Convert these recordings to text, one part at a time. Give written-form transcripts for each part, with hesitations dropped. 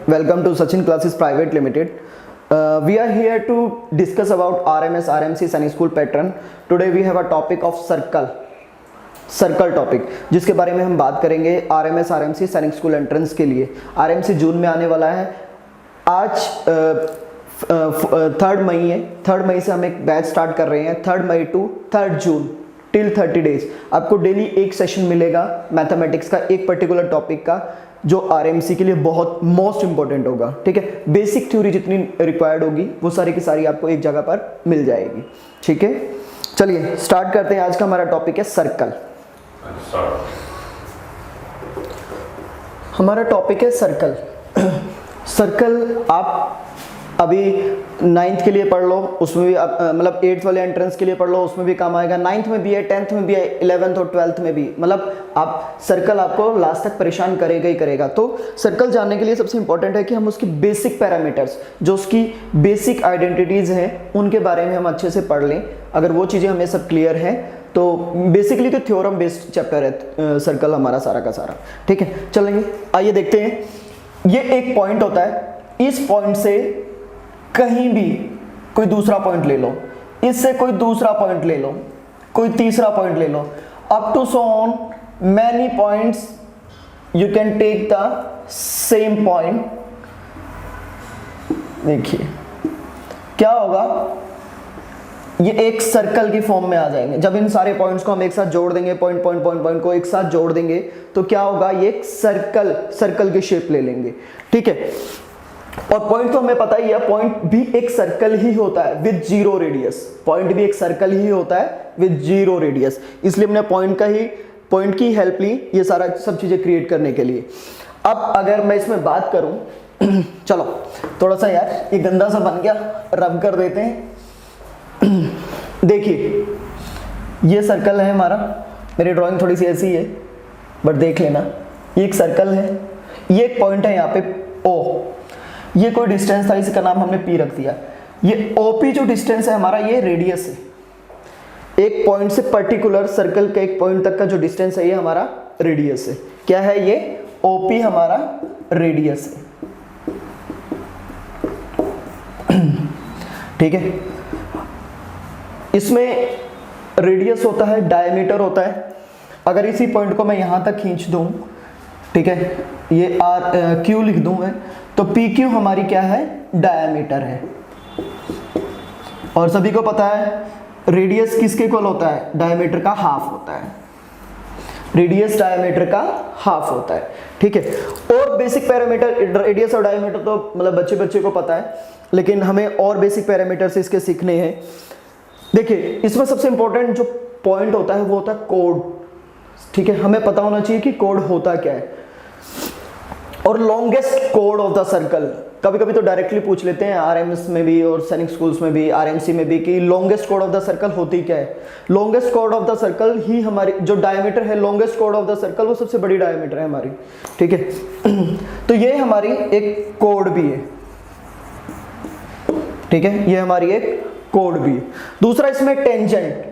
Welcome to Sachin Classes Private Limited. We are here to discuss about RMS, RMC, Sainik School pattern. Today we have a topic of circle topic, जिसके बारे में हम बात करेंगे RMS, RMC, सैनिक school entrance के लिए। RMC जून में आने वाला है। आज 3 मई है। 3 मई से हम एक बैच स्टार्ट कर रहे हैं। 3 मई टू 3 जून टिल 30 डेज आपको डेली एक सेशन मिलेगा मैथमेटिक्स का, एक पर्टिकुलर टॉपिक का, जो RMC के लिए बहुत मोस्ट इंपॉर्टेंट होगा। ठीक है, बेसिक थ्योरी जितनी रिक्वायर्ड होगी वो सारी की सारी आपको एक जगह पर मिल जाएगी। ठीक है, चलिए स्टार्ट करते हैं। आज का हमारा टॉपिक है सर्कल। हमारा टॉपिक है सर्कल। सर्कल आप अभी 9th के लिए पढ़ लो, उसमें भी आप मतलब 8th वाले एंट्रेंस के लिए पढ़ लो, उसमें भी काम आएगा। 9th में भी है, 10th में भी है, 11th और 12th में भी। मतलब आप सर्कल आपको लास्ट तक परेशान करेगा ही करेगा। तो सर्कल जानने के लिए सबसे इंपॉर्टेंट है कि हम उसकी बेसिक पैरामीटर्स, जो उसकी बेसिक आइडेंटिटीज़ हैं, उनके बारे में हम अच्छे से पढ़ लें। अगर वो चीज़ें हमें सब क्लियर हैं तो बेसिकली तो थ्योरम बेस्ड चैप्टर है सर्कल हमारा सारा का सारा। ठीक है, चलेंगे, आइए देखते हैं। ये एक पॉइंट होता है, इस पॉइंट से कहीं भी कोई दूसरा पॉइंट ले लो, इससे कोई दूसरा पॉइंट ले लो, कोई तीसरा पॉइंट ले लो, up to so on many points you can take the same point. देखिए क्या होगा, ये एक सर्कल की फॉर्म में आ जाएंगे। जब इन सारे पॉइंट्स को हम एक साथ जोड़ देंगे, पॉइंट पॉइंट पॉइंट पॉइंट को एक साथ जोड़ देंगे, तो क्या होगा, ये एक सर्कल की शेप ले लेंगे। ठीक है, और पॉइंट तो हमें पता ही है, पॉइंट भी एक सर्कल ही होता है विद जीरो रेडियस। पॉइंट भी एक सर्कल ही होता है विद जीरो रेडियस, इसलिए हमने पॉइंट की हेल्प ली ये सारा सब चीजें क्रिएट करने के लिए। अब अगर मैं इसमें बात करूं चलो थोड़ा सा यार ये गंदा सा बन गया, रब कर देते हैं। देखिए ये सर्कल है हमारा, मेरी ड्राइंग थोड़ी सी ऐसी है बट देख लेना, ये एक सर्कल है, ये एक पॉइंट है यहाँ पे O, ये कोई डिस्टेंस था, इसका नाम हमने P रख दिया। ये OP जो डिस्टेंस है हमारा, ये रेडियस है। एक पॉइंट से पर्टिकुलर सर्कल के एक पॉइंट तक का जो डिस्टेंस है ये हमारा रेडियस है। क्या है ये? OP हमारा रेडियस है। ठीक है, इसमें रेडियस होता है, डायमीटर होता है। अगर इसी पॉइंट को मैं यहां तक खींच दूं, ठीक है, ये Q लिख दूं मैं, तो PQ हमारी क्या है? डायमीटर है। और सभी को पता है रेडियस किसके इक्वल होता है? डायमीटर का हाफ होता है। रेडियस डायमीटर का हाफ होता है। ठीक है, और बेसिक पैरामीटर रेडियस और डायमीटर तो मतलब बच्चे को पता है, लेकिन हमें और बेसिक पैरामीटर से इसके सीखने हैं। देखिए इसमें सबसे इंपॉर्टेंट जो पॉइंट होता है वो होता है कोड। ठीक है, हमें पता होना चाहिए कि कोड होता क्या है। और लॉन्गेस्ट कोड ऑफ द सर्कल, कभी कभी तो डायरेक्टली पूछ लेते हैं RMS में भी और सैनिक स्कूल्स में भी, RMC में भी, कि लॉन्गेस्ट कोड ऑफ द सर्कल होती क्या है। लॉन्गेस्ट कोड ऑफ द सर्कल ही हमारी जो डायमीटर है, लॉन्गेस्ट कोड ऑफ द सर्कल वो सबसे बड़ी डायमीटर है हमारी। ठीक है, तो ये हमारी एक कोड भी है। ठीक है, ये हमारी एक कोड भी है। दूसरा इसमें टेंजेंट,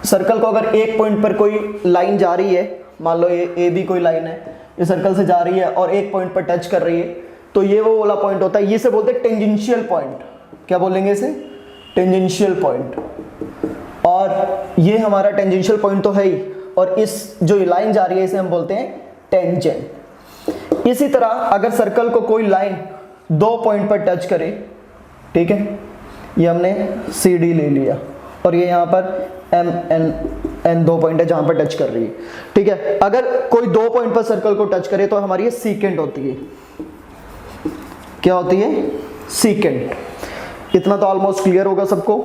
सर्कल को अगर एक पॉइंट पर कोई लाइन जा रही है, मान लो ये AB कोई लाइन है, ये सर्कल से जा रही है और एक पॉइंट पर टच कर रही है, तो ये वो वाला पॉइंट होता है। ये से बोलते हैं टेंजेंशियल पॉइंट। क्या बोलेंगे इसे? Tangential point. और ये हमारा टेंजेंशियल पॉइंट तो है ही, और इस जो लाइन जा रही है इसे हम बोलते हैं टेंजेंट। इसी तरह अगर सर्कल को कोई लाइन 2 पॉइंट पर टच करे, ठीक है, ये हमने CD ले लिया और ये यहाँ पर MN 2 पॉइंट है जहां पर टच कर रही है। ठीक है, अगर कोई 2 पॉइंट पर सर्कल को टच करे तो हमारी ये सीकेंट होती है। क्या होती है? सीकेंट। इतना तो ऑलमोस्ट क्लियर होगा सबको।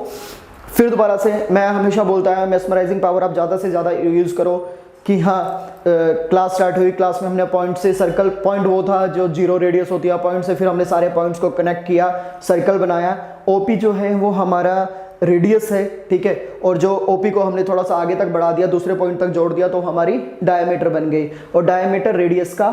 फिर दोबारा से मैं हमेशा बोलता है मेस्मराइजिंग पावर आप ज़्यादा से ज़्यादा यूज़ करो कि हाँ क्लास स्टार्ट हुई, क्लास में हमने पॉइंट से सर्कल, पॉइंट वो था जो जीरो रेडियस होती है पॉइंट से, फिर हमने सारे पॉइंट्स को कनेक्ट किया, सर्कल बनाया। OP जो है वो हमारा रेडियस है। ठीक है, और जो OP को हमने थोड़ा सा आगे तक बढ़ा दिया, दूसरे पॉइंट तक जोड़ दिया, तो हमारी डायमीटर बन गई। और डायमीटर रेडियस का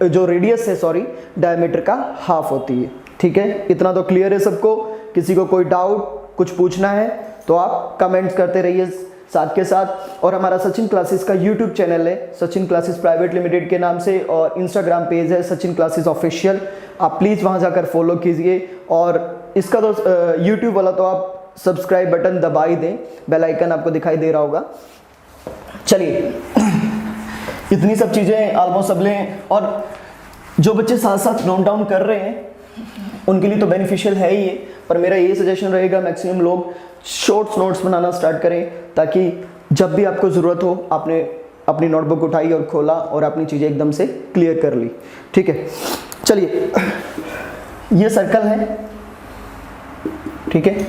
जो रेडियस है सॉरी डायमीटर का हाफ होती है। ठीक है, इतना तो क्लियर है सबको। किसी को कोई डाउट कुछ पूछना है तो आप कमेंट्स करते रहिए साथ के साथ। और हमारा सचिन क्लासेस का यूट्यूब चैनल है, सचिन क्लासेस प्राइवेट लिमिटेड के नाम से, और इंस्टाग्राम पेज है सचिन क्लासेस ऑफिशियल। आप प्लीज़ वहाँ जाकर फॉलो कीजिए। और इसका तो यूट्यूब वाला तो आप सब्सक्राइब बटन दबा ही दें, बेल आइकन आपको दिखाई दे रहा होगा। चलिए, इतनी सब चीज़ें ऑलमोस्ट सब लें। और जो बच्चे साथ साथ नोट डाउन कर रहे हैं उनके लिए तो बेनिफिशियल है ही है, पर मेरा ये सजेशन रहेगा मैक्सिमम लोग शॉर्ट्स नोट्स बनाना स्टार्ट करें, ताकि जब भी आपको ज़रूरत हो आपने अपनी नोटबुक उठाई और खोला और अपनी चीज़ें एकदम से क्लियर कर ली। ठीक है, चलिए, ये सर्कल है, ठीक है,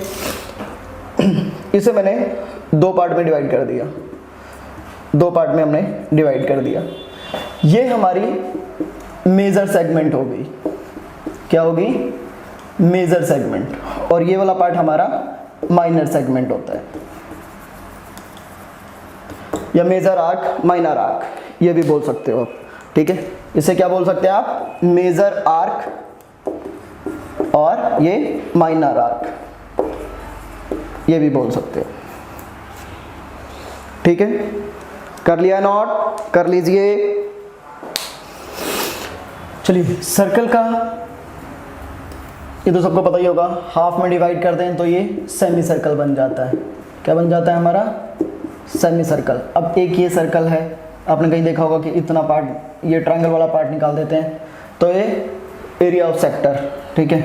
इसे मैंने दो पार्ट में डिवाइड कर दिया, दो पार्ट में हमने डिवाइड कर दिया। ये हमारी मेजर सेगमेंट हो गई, क्या होगी? Major segment. और ये वाला पार्ट हमारा माइनर सेगमेंट होता है, या मेजर आर्क, माइनर आर्क, ये भी बोल सकते हो आप। ठीक है, इसे क्या बोल सकते हैं आप? मेजर आर्क, और ये माइनर आर्क, ये भी बोल सकते हो। ठीक है, कर लिया नोट? कर लीजिए। चलिए, सर्कल का ये तो सबको पता ही होगा, हाफ में डिवाइड कर दें तो ये सेमी सर्कल बन जाता है। क्या बन जाता है हमारा? Semi circle. अब एक ये सर्कल है, आपने कहीं देखा होगा कि इतना पार्ट, ये ट्रायंगल वाला पार्ट निकाल देते हैं, तो ये एरिया ऑफ सेक्टर। ठीक है,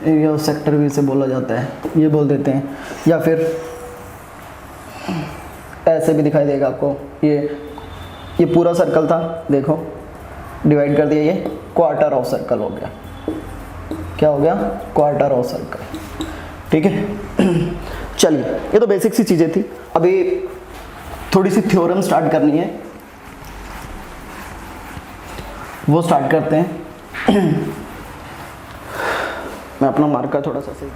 एरिया ऑफ सेक्टर भी इसे बोला जाता है, ये बोल देते हैं। या फिर ऐसे भी दिखाई देगा आपको, ये पूरा सर्कल था, देखो डिवाइड कर दिया, ये क्वार्टर ऑफ सर्कल हो गया। क्या हो गया? Quarter of circle. ठीक है, चलिए, ये तो बेसिक सी चीज़ें थी। अभी थोड़ी सी थ्योरम स्टार्ट करनी है, वो स्टार्ट करते हैं। मैं अपना मार्कर थोड़ा सा सही।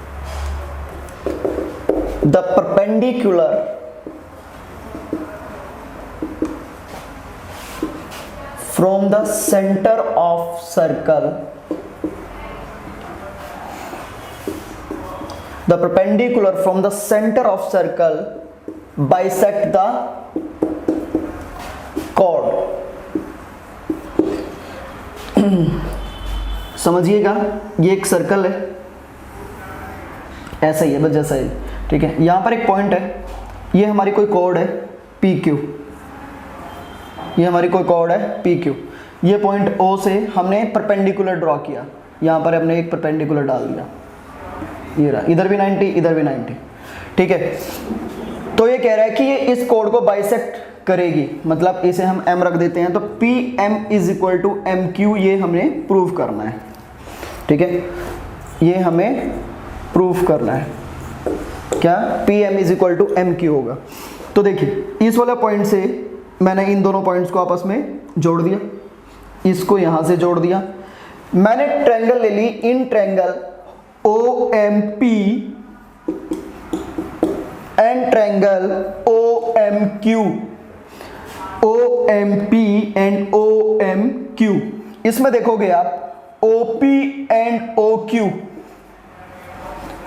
The perpendicular from the center of circle, the perpendicular from the center of circle bisect the chord। समझिएगा, ये एक सर्कल है, ऐसा ही है बस जैसा ही। ठीक है, यहां पर एक पॉइंट है, ये हमारी कोई कॉर्ड है पी क्यू, ये हमारी कोई कॉर्ड है पी क्यू। ये पॉइंट ओ से हमने परपेंडिकुलर ड्रॉ किया, यहाँ पर हमने एक परपेंडिकुलर डाल दिया, ये रहा, इधर भी 90, इधर भी 90। ठीक है, तो ये कह रहा है कि ये इस कॉर्ड को बाइसेक्ट करेगी, मतलब इसे हम m रख देते हैं, तो P M is equal to M Q, ये हमें प्रूव करना है। ठीक है, ये हमें प्रूव करना है, क्या? P M is equal to M Q होगा। तो देखिए, इस वाला पॉइंट से मैंने इन दोनों पॉइंट्स को आपस में जोड़ दिया, इसको यहां से जोड़ दिया। मैंने ट्रायंगल ले ली, इन triangle O M P and triangle O M Q, O M P and O M Q. इसमें देखोगे आप O P and O Q,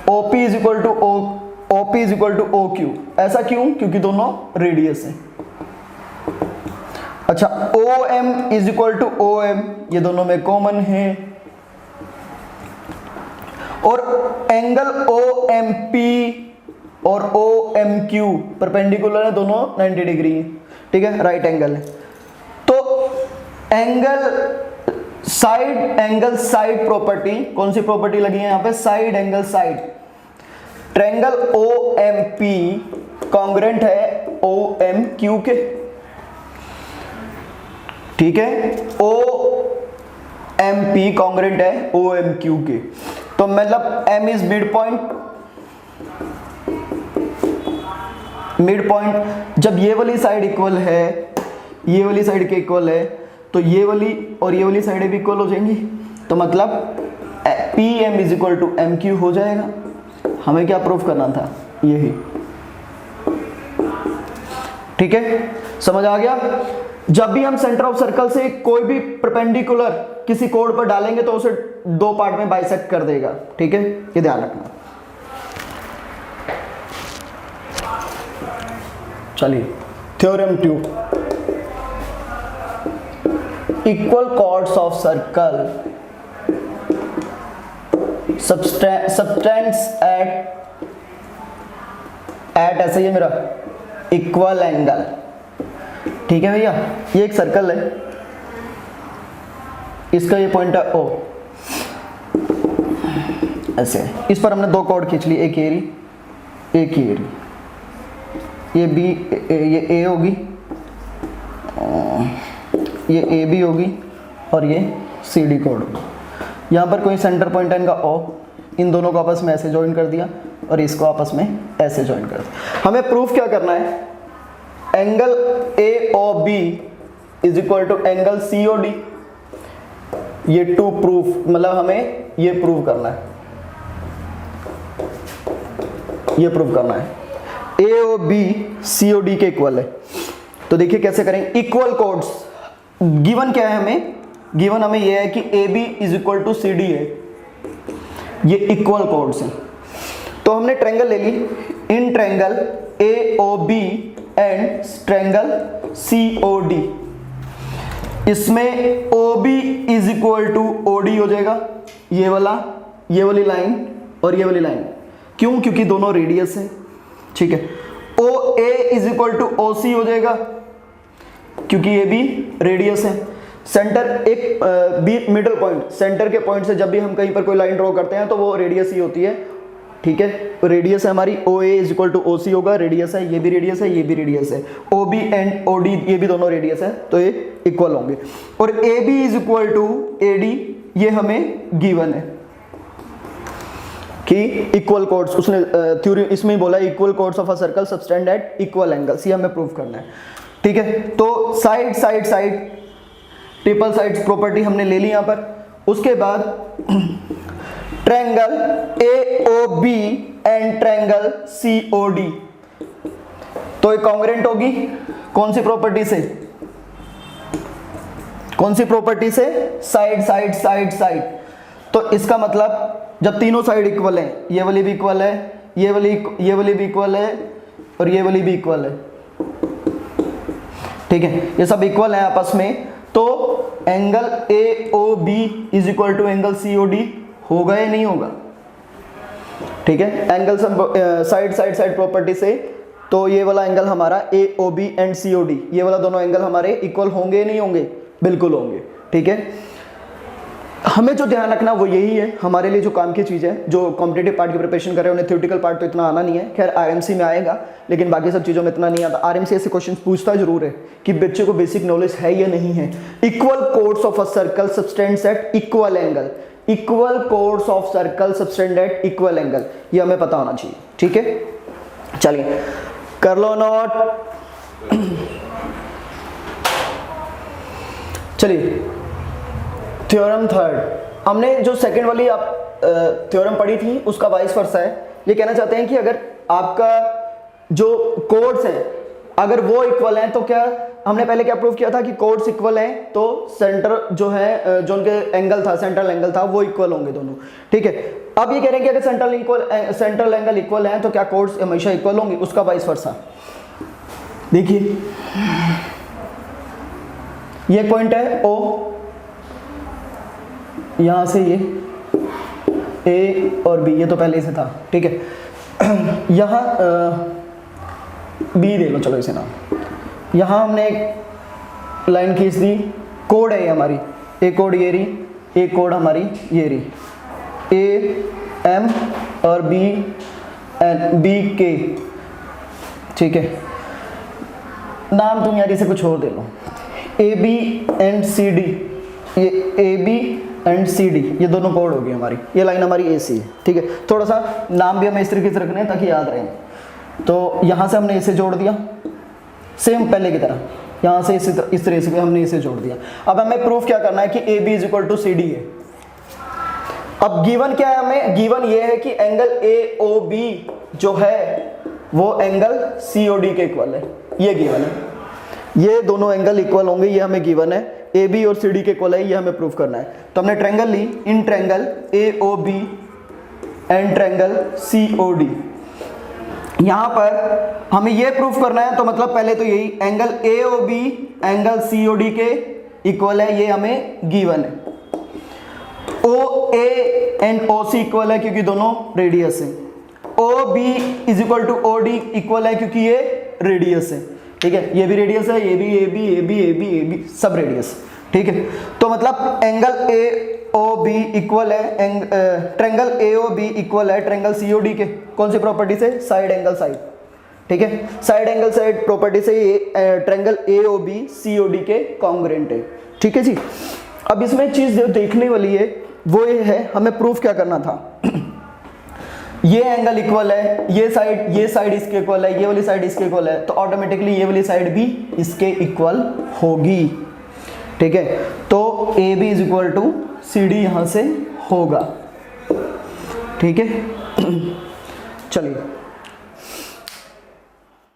O P is equal to O P is equal to O Q. ऐसा क्यों? क्योंकि दोनों radius है। अच्छा, O M is equal to O M, ये दोनों में कॉमन है। और एंगल ओ एम पी और ओ एम क्यू परपेंडिकुलर है, दोनों 90 डिग्री है। ठीक है, राइट एंगल है। तो एंगल साइड प्रॉपर्टी, कौन सी प्रॉपर्टी लगी है यहाँ पे? Side angle side. Triangle O M P congruent है ओ एम क्यू के। ठीक है, ओ एम पी कॉन्ग्रुएंट है ओ एम क्यू के। तो मतलब M is mid point, mid point जब ये वाली साइड इक्वल है, ये वाली साइड के इक्वल है, तो ये वाली और ये वाली साइड भी इक्वल हो जाएंगी। तो मतलब P M is equal to M Q हो जाएगा। हमें क्या प्रूफ करना था? यही। ठीक है, समझ आ गया? जब भी हम सेंटर ऑफ सर्कल से कोई भी परपेंडिकुलर किसी कोड पर डालेंगे तो उसे दो पार्ट में बाइसेक्ट कर देगा। ठीक है, ये ध्यान रखना। चलिए theorem 2, equal chords of circle subtends at ऐसे ही है मेरा इक्वल एंगल। ठीक है भैया, ये एक सर्कल है, इसका ये पॉइंट है ओ, ऐसे इस पर हमने दो कॉर्ड खींच ली, एक एरी एक एरी, ये बी ये ए होगी, ये ए बी होगी और ये सी डी कॉर्ड होगी। यहाँ पर कोई सेंटर पॉइंट है इनका ओ, इन दोनों को आपस में ऐसे ज्वाइन कर दिया और इसको आपस में ऐसे ज्वाइन कर दिया। हमें प्रूफ क्या करना है, angle A O B is equal to angle C O D. ये टू प्रूफ, मतलब हमें ये प्रूव करना है, ये प्रूव करना है A O B C O D के इक्वल है। तो देखिए कैसे करें, इक्वल कोड्स गिवन क्या है हमें, गिवन हमें ये है कि A B is equal to C D है, ये इक्वल कोड्स हैं। तो हमने ट्रायंगल ले ली, इन triangle A O B and triangle C O D, इसमें O B is equal to O D हो जाएगा, ये वाली लाइन और ये वाली लाइन। क्यों? क्योंकि दोनों रेडियस है। ठीक है, ओ ए इज इक्वल टू ओ सी हो जाएगा क्योंकि ये भी रेडियस है। सेंटर एक बी मिडल पॉइंट, सेंटर के पॉइंट से जब भी हम कहीं पर कोई लाइन ड्रॉ करते हैं तो वो रेडियस ही होती है। ठीक है, रेडियस है हमारी ओ ए इज इक्वल टू ओ सी होगा, रेडियस है, ये भी रेडियस है, ये भी रेडियस है, O B and O D ये भी दोनों रेडियस है, तो ये इक्वल होंगे। और A B is equal to A D, ये हमें गिवन है कि इक्वल कोड्स, उसने थ्योरी इसमें ही बोला equal chords of a circle subtend at equal angles, ये हमें प्रूव करना है। ठीक है, तो side side side triple sides property हमने ले ली यहां पर। उसके बाद triangle A O B and triangle C O D, तो ये कॉन्ग्रुएंट होगी कौन सी प्रॉपर्टी से, कौन सी प्रॉपर्टी से, साइड साइड साइड साइड। तो इसका मतलब जब तीनों साइड इक्वल है, ये वाली भी इक्वल है, ये वाली भी इक्वल है और ये वाली भी इक्वल है। ठीक है, ये सब इक्वल है आपस में, तो angle A O B is equal to angle C O D होगा या नहीं होगा। ठीक है, एंगल सब साइड साइड साइड प्रॉपर्टी से, तो ये वाला एंगल हमारा A O B and C O D, ये वाला दोनों एंगल हमारे इक्वल होंगे या नहीं होंगे, बिल्कुल होंगे। ठीक है, हमें जो ध्यान रखना वो यही है, हमारे लिए जो काम की चीज़ है, जो कॉम्पिटिटिव पार्ट की प्रिपरेशन कर रहे हैं उन्हें थ्योरेटिकल पार्ट तो इतना आना नहीं है, खैर आरएमसी में आएगा, लेकिन बाकी सब चीज़ों में इतना नहीं आता। आरएमसी ऐसे क्वेश्चन पूछता जरूर है कि बच्चे को बेसिक नॉलेज है या नहीं है। Equal chords of a circle subtends at equal angle, equal chords of circle subtend at equal angle, ये हमें पता होना चाहिए। ठीक है, चलिए कर लो नोट। चलिए थ्योरम थर्ड, हमने जो सेकंड वाली आप थ्योरम पढ़ी थी उसका वाइस वर्सा है। ये कहना चाहते हैं कि अगर आपका जो कोड्स हैं अगर वो इक्वल हैं तो क्या, हमने पहले क्या प्रूव किया था कि कोड्स इक्वल हैं तो सेंटर जो है, जो उनके एंगल था, सेंट्रल एंगल था, वो इक्वल होंगे दोनों। ठीक है, अब ये कह रहे हैं कि अगर सेंट्रल एंगल इक्वल है तो क्या कोड्स हमेशा इक्वल होंगे, उसका वाइस वर्सा। देखिए ये पॉइंट है ओ, यहां से ये ए और बी, ये तो पहले से था। ठीक है, यहां बी दे लो, चलो इसे नाम। यहां हमने एक लाइन खींच दी, कोड है ये हमारी, एक कोड ये रही, एक कोड हमारी ये रही, ए एम और बी एन बी के। ठीक है, नाम तुम यार इसे कुछ और दे लो, A B and C D, ये A B and C D, ये दोनों कोड होगी हमारी, ये लाइन हमारी ए सी है। ठीक है, थोड़ा सा नाम भी हमें इस तरीके से रखने हैं ताकि याद रहे। तो यहाँ से हमने इसे जोड़ दिया सेम पहले की तरह, यहाँ से इस तरह से हमने इसे जोड़ दिया। अब हमें प्रूफ क्या करना है कि A B is equal to C D है। अब गिवन क्या है हमें, गिवन ये है कि एंगल ए ओ बी जो है वो एंगल सी ओ डी के इक्वल है, ये गिवन है, ये दोनों एंगल इक्वल होंगे, ये हमें गिवन है, ए बी और सी डी के इक्वल है, ये हमें प्रूफ करना है। तो हमने ट्रायंगल ली, इन triangle A O B and triangle C O D, यहां पर हमें ये प्रूफ करना है, तो मतलब पहले तो यही एंगल AOB एंगल COD के इक्वल है, ये हमें गिवन है। OA एंड OC इक्वल है क्योंकि दोनों रेडियस है। OB is equal to OD equal है क्योंकि ये रेडियस है, ठीक है, ये भी रेडियस है, ये भी AB सब रेडियस, ठीक है। तो मतलब एंगल AOB इक्वल है ट्रायंगल AOB इक्वल है ट्रायंगल COD के, कौन सी प्रॉपर्टी से? साइड एंगल साइड, ठीक है, साइड एंगल साइड प्रॉपर्टी से ये ट्रायंगल AOB COD के कॉन्ग्रुएंट है, ठीक है जी। अब इसमें एक चीज जो देखने वाली है वो ये है, हमें प्रूफ क्या करना था। ये एंगल इक्वल है, ये साइड इसके इक्वल है, ये वाली साइड इसके इक्वल है, तो ऑटोमेटिकली ये वाली साइड भी इसके इक्वल होगी, ठीक है। तो AB is equal to CD यहां से होगा, ठीक है। चलिए